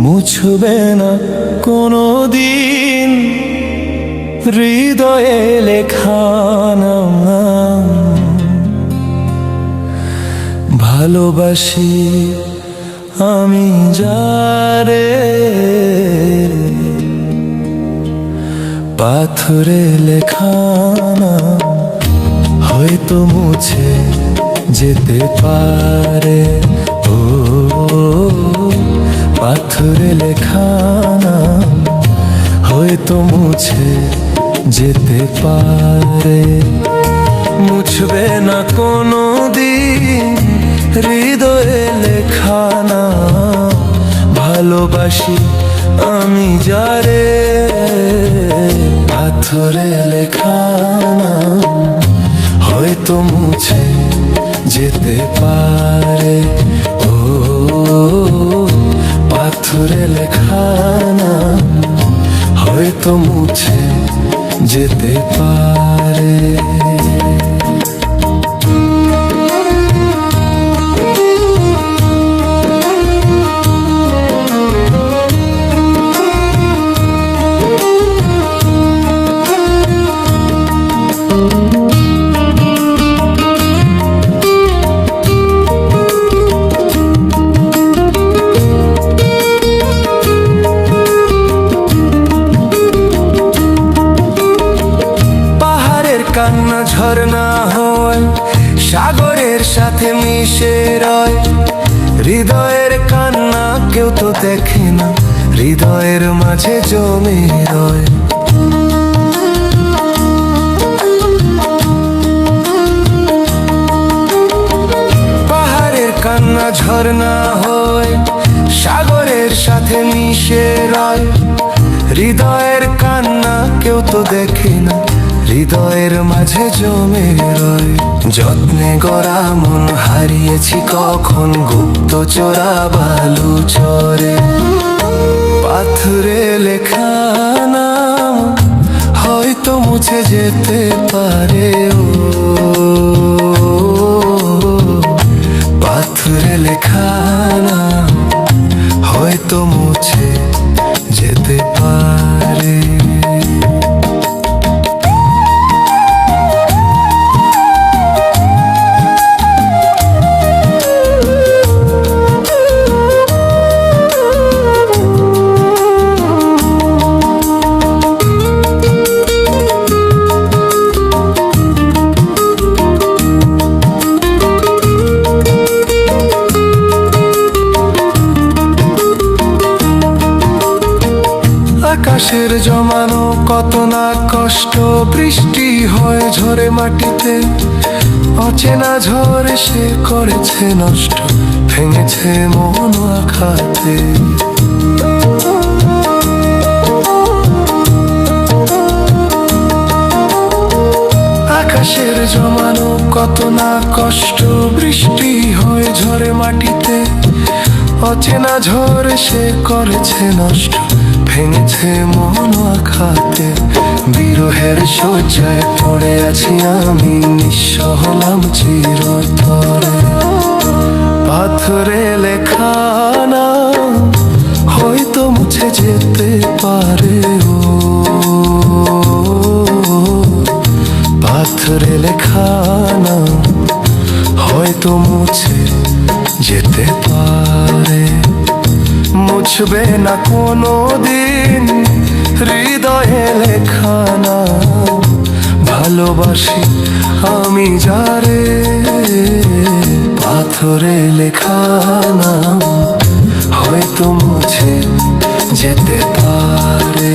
মুছবে না কোনো দিন হৃদয়ে লেখা নাম। ভালোবাসি আমি যারে, পাথরে লেখা নাম হয়তো মুছে যেতে পারে। ও পাথরে লেখা নাম হয়তো মুছে যেতে পারে। মুছবে না কোনো দিন হৃদয়ে লেখা নাম। ভালোবাসি আমি যারে, পাথরে লেখা নাম হয়তো মুছে যেতে পারে। ও পাথরে লেখা নাম হয়তো মুছে যেতে পারে। কান্না ঝরনা হয়, সাগরের সাথে মিশে রয়। হৃদয়ের কান্না কেউ তো দেখে না, হৃদয়ের মাঝে জমে রয়। পাহাড়ের কান্না ঝরনা হয়, সাগরের সাথে মিশে রয়। হৃদয়ের কান্না কেউ তো দেখে না, হৃদয়ের মাঝে জমে রয়। যত্নে গড়া মন হারিয়েছি কখন গুপ্ত চোরা বালু চরে। পাথরে লেখা নাম হয়তো মুছে যেতে পারে। ও পাথরে লেখা নাম হয়তো মুছে যেতে পারে। আকাশের জমানো কত না কষ্ট, বৃষ্টি হয় ঝরে মাটিতে। অচেনা ঝড় সে করেছে নষ্ট, ভেঙেছে মন আঘাতে। আকাশের জমানো কত না কষ্ট, বৃষ্টি হয় ঝরে মাটিতে। অচেনা ঝড় সে করেছে নষ্ট, ভেঙেছে মন আঘাতে। বিরহের শয্যায় পড়ে আছি আমি, নিঃস্ব হলাম চিরতরে। পাথরে লেখা নাম হয়তো মুছে যেতে পারে। ও পাথরে লেখা নাম হয়তো মুছে যেতে পারে। মুছবে না কোনো দিন হৃদয়ে লেখা নাম। ভালোবাসি আমি যারে, পাথরে লেখা নাম হয়তো মুছে যেতে পারে।